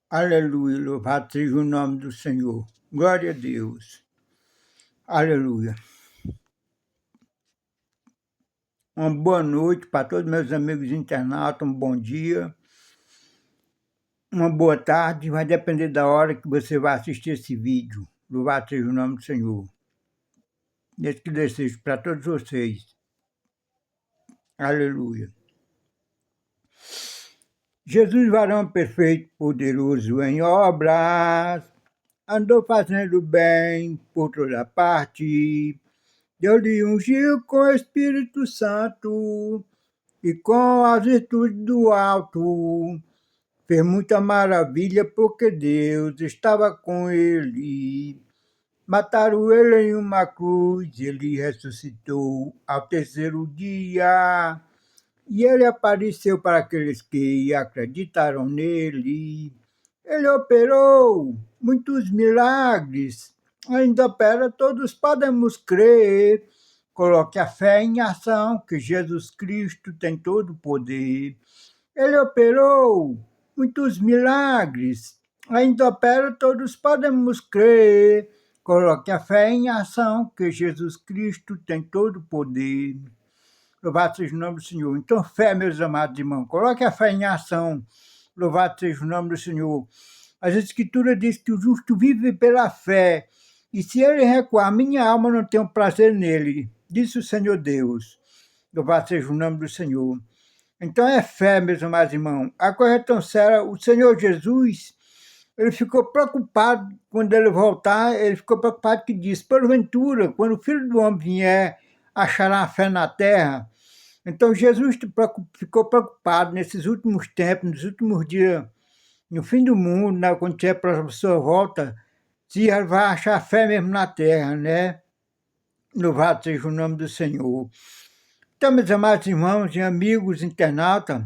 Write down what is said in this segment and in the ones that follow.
Aleluia, louvado seja o nome do Senhor. Glória a Deus. Aleluia. Uma boa noite para todos meus amigos internautas, um bom dia. Uma boa tarde, vai depender da hora que você vai assistir esse vídeo. Louvado seja o nome do Senhor. Esse que desejo para todos vocês. Aleluia. Jesus, varão perfeito, poderoso em obras, andou fazendo bem por toda parte. Deus lhe ungiu com o Espírito Santo e com as virtudes do alto. Fez muita maravilha porque Deus estava com ele. Mataram ele em uma cruz, ele ressuscitou ao terceiro dia. E ele apareceu para aqueles que acreditaram nele. Ele operou muitos milagres. Ainda opera, todos podemos crer. Coloque a fé em ação, que Jesus Cristo tem todo o poder. Ele operou muitos milagres. Ainda opera, todos podemos crer. Coloque a fé em ação, que Jesus Cristo tem todo o poder. Louvado seja o nome do Senhor. Então, fé, meus amados irmãos, coloque a fé em ação. Louvado seja o nome do Senhor. As Escrituras dizem que o justo vive pela fé, e se ele recuar, minha alma não tem prazer nele, disse o Senhor Deus. Louvado seja o nome do Senhor. Então é fé, meus amados irmãos. A coisa é tão séria. O Senhor Jesus, ele ficou preocupado quando ele voltar, ele ficou preocupado que disse, porventura, quando o Filho do Homem vier, achará a fé na terra. Então Jesus ficou preocupado nesses últimos tempos, nos últimos dias, no fim do mundo, né, quando tiver para a sua volta, se ele vai achar fé mesmo na terra, né? Louvado seja o nome do Senhor. Então, meus amados irmãos e amigos internautas,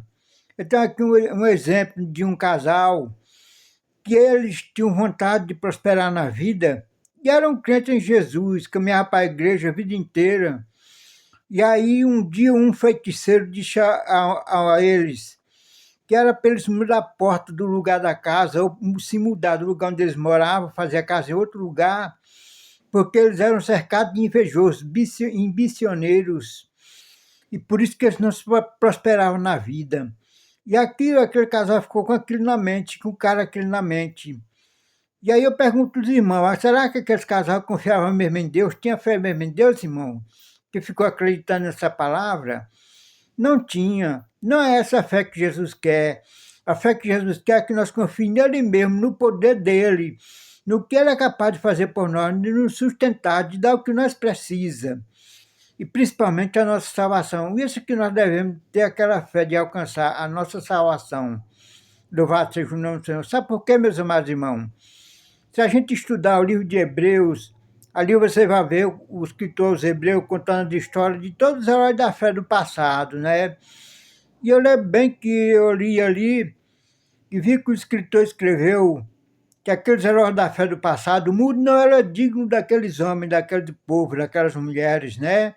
eu tenho aqui um exemplo de um casal que eles tinham vontade de prosperar na vida e eram crentes em Jesus, caminhavam para a igreja a vida inteira. E aí, um dia, um feiticeiro disse a eles que era para eles mudar a porta do lugar da casa, ou se mudar do lugar onde eles moravam, fazer a casa em outro lugar, porque eles eram cercados de invejosos, ambicioneiros, e por isso que eles não se prosperavam na vida. E aquele casal ficou com aquilo na mente, com o cara aquilo na mente. E aí eu pergunto aos irmãos, será que aqueles casais confiavam mesmo em Deus? Tinha fé mesmo em Deus, irmão? Que ficou acreditando nessa palavra? Não tinha. Não é essa a fé que Jesus quer. A fé que Jesus quer é que nós confiemos nele mesmo, no poder dele, no que ele é capaz de fazer por nós, de nos sustentar, de dar o que nós precisamos. E principalmente a nossa salvação. Isso que nós devemos ter aquela fé de alcançar a nossa salvação. Louvado seja o nome do Senhor. Sabe por quê, meus amados irmãos? Se a gente estudar o livro de Hebreus, ali você vai ver o escritor os Hebreus contando a história de todos os heróis da fé do passado, né? E eu lembro bem que eu li ali e vi que o escritor escreveu que aqueles heróis da fé do passado, o mundo não era digno daqueles homens, daquele povo, daquelas mulheres, né?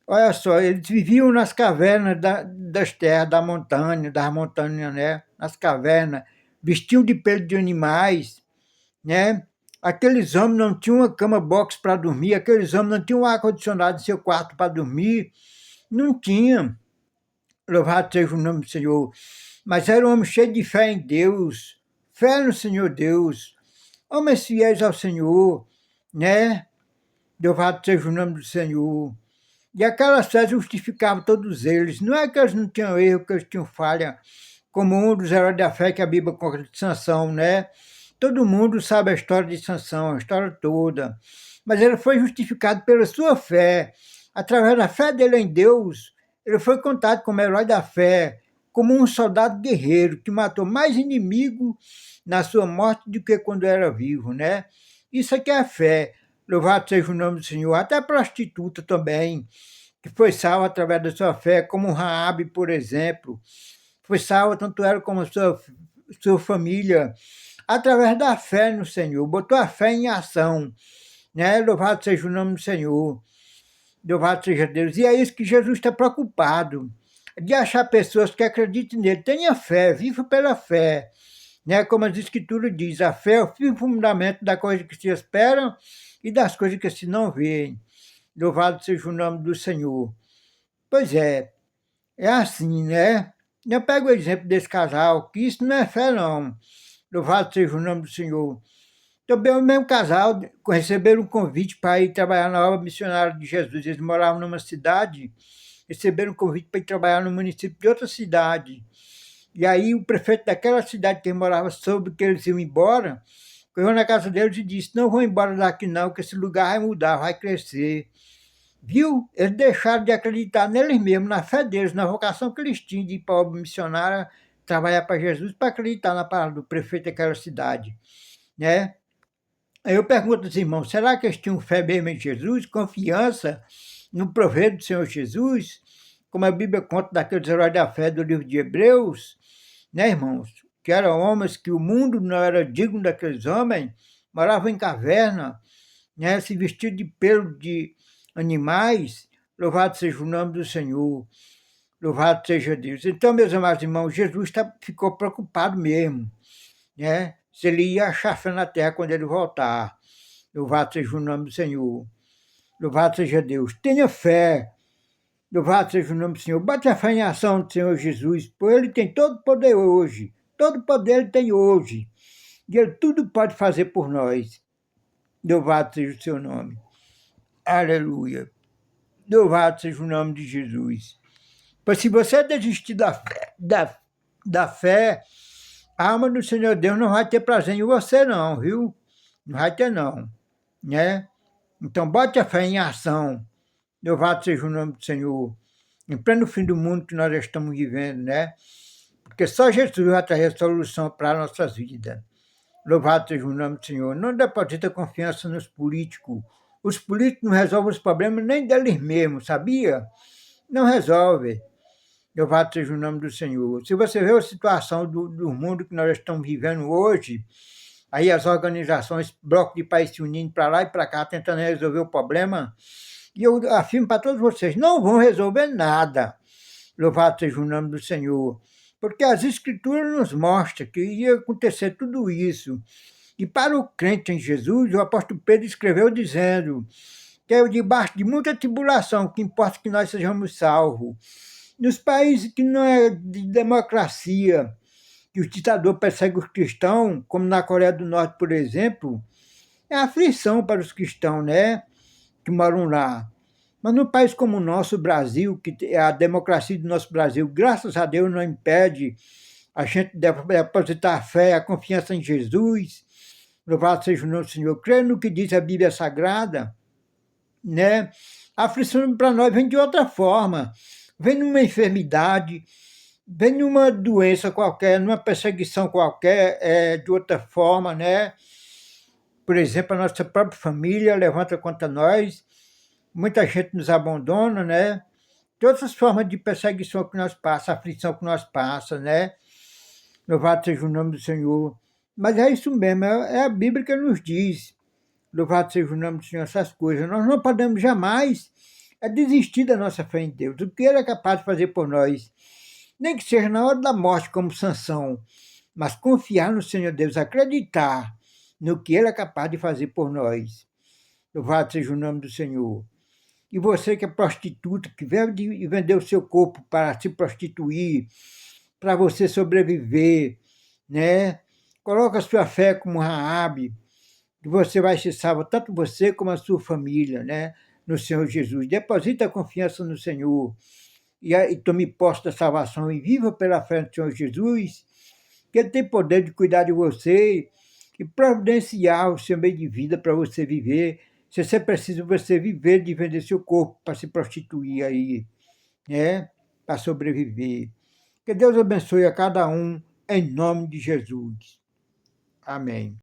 Olha só, eles viviam nas cavernas das terras, das montanhas, né? Nas cavernas, vestiam de pelo de animais, né? Aqueles homens não tinham uma cama box para dormir, aqueles homens não tinham um ar-condicionado em seu quarto para dormir, não tinham. Louvado seja o nome do Senhor. Mas era um homem cheio de fé em Deus, fé no Senhor Deus, homens fiéis ao Senhor, né? Louvado seja o nome do Senhor. E aquela fé justificava todos eles. Não é que eles não tinham erro, que eles tinham falha, como um dos heróis da fé que a Bíblia conta de Sansão, né? Todo mundo sabe a história de Sansão, a história toda. Mas ele foi justificado pela sua fé. Através da fé dele em Deus, ele foi contado como herói da fé, como um soldado guerreiro que matou mais inimigos na sua morte do que quando era vivo, né? Isso aqui é fé. Louvado seja o nome do Senhor. Até a prostituta também, que foi salva através da sua fé, como Raabe, por exemplo. Foi salva tanto ela como a sua família, através da fé no Senhor. Botou a fé em ação, né? Louvado seja o nome do Senhor. Louvado seja Deus. E é isso que Jesus está preocupado, de achar pessoas que acreditem nele. Tenha fé, viva pela fé. né? Como as Escrituras diz, a fé é o firme fundamento da coisa que se esperam e das coisas que se não veem. Louvado seja o nome do Senhor. Pois é assim, né? Eu pego o exemplo desse casal, que isso não é fé, não. Louvado seja o nome do Senhor. Também o mesmo casal receberam um convite para ir trabalhar na obra missionária de Jesus. Eles moravam numa cidade, receberam um convite para ir trabalhar no município de outra cidade. E aí o prefeito daquela cidade que ele morava soube que eles iam embora, correu na casa deles e disse: não vão embora daqui não, que esse lugar vai mudar, vai crescer. Viu? Eles deixaram de acreditar neles mesmos, na fé deles, na vocação que eles tinham de ir para a obra missionária, trabalhar para Jesus, para acreditar na palavra do prefeito daquela cidade, né? Aí eu pergunto aos irmãos, será que eles tinham fé mesmo em Jesus, confiança no proveito do Senhor Jesus, como a Bíblia conta daqueles heróis da fé do livro de Hebreus, né, irmãos? Que eram homens que o mundo não era digno daqueles homens, moravam em caverna, né, se vestiam de pelo de animais. Louvado seja o nome do Senhor, louvado seja Deus. Então, meus amados irmãos, Jesus ficou preocupado mesmo, né? Se ele ia achar fé na terra quando ele voltar. Louvado seja o nome do Senhor. Louvado seja Deus. Tenha fé. Louvado seja o nome do Senhor. Bate a fé em ação do Senhor Jesus, pois ele tem todo o poder hoje. Todo o poder ele tem hoje. E ele tudo pode fazer por nós. Louvado seja o seu nome. Aleluia. Louvado seja o nome de Jesus. Pois se você desistir da fé, a alma do Senhor Deus não vai ter prazer em você não, viu? Não vai ter não, né? Então bote a fé em ação. Louvado seja o nome do Senhor. Em pleno fim do mundo que nós estamos vivendo, né? Porque só Jesus vai trazer solução para as nossas vidas. Louvado seja o nome do Senhor. Não deposita confiança nos políticos. Os políticos não resolvem os problemas nem deles mesmos, sabia? Não resolve. Louvado seja o nome do Senhor. Se você vê a situação do mundo que nós estamos vivendo hoje, aí as organizações, blocos de país se unindo para lá e para cá, tentando resolver o problema, e eu afirmo para todos vocês, não vão resolver nada. Louvado seja o nome do Senhor. Porque as Escrituras nos mostram que ia acontecer tudo isso. E para o crente em Jesus, o apóstolo Pedro escreveu dizendo que é debaixo de muita tribulação que importa que nós sejamos salvos. Nos países que não é de democracia, que o ditador persegue os cristãos, como na Coreia do Norte, por exemplo, é aflição para os cristãos, né, que moram lá. Mas num país como o nosso, Brasil, que a democracia do nosso Brasil, graças a Deus, não impede a gente depositar a fé, a confiança em Jesus. Louvado seja o nosso Senhor. Creio no que diz a Bíblia Sagrada, né? A aflição para nós vem de outra forma. Vem numa enfermidade, vem numa doença qualquer, numa perseguição qualquer, de outra forma, né? Por exemplo, a nossa própria família levanta contra nós, muita gente nos abandona, né? Todas as formas de perseguição que nós passamos, aflição que nós passamos, né? Louvado seja o nome do Senhor. Mas é isso mesmo, é a Bíblia que nos diz. Louvado seja o nome do Senhor, essas coisas. Nós não podemos jamais desistir da nossa fé em Deus, o que Ele é capaz de fazer por nós. Nem que seja na hora da morte, como Sansão, mas confiar no Senhor Deus, acreditar no que Ele é capaz de fazer por nós. Louvado seja o nome do Senhor. E você que é prostituta, que veio de vender o seu corpo para se prostituir, para você sobreviver, né? Coloca a sua fé como Raabe, que você vai ser salvo, tanto você como a sua família, né? No Senhor Jesus. Deposita a confiança no Senhor e tome posse da salvação e viva pela fé no Senhor Jesus, que Ele tem poder de cuidar de você e providenciar o seu meio de vida para você viver. Se você precisa, você viver de vender seu corpo para se prostituir aí, né? Para sobreviver. Que Deus abençoe a cada um, em nome de Jesus. Amém.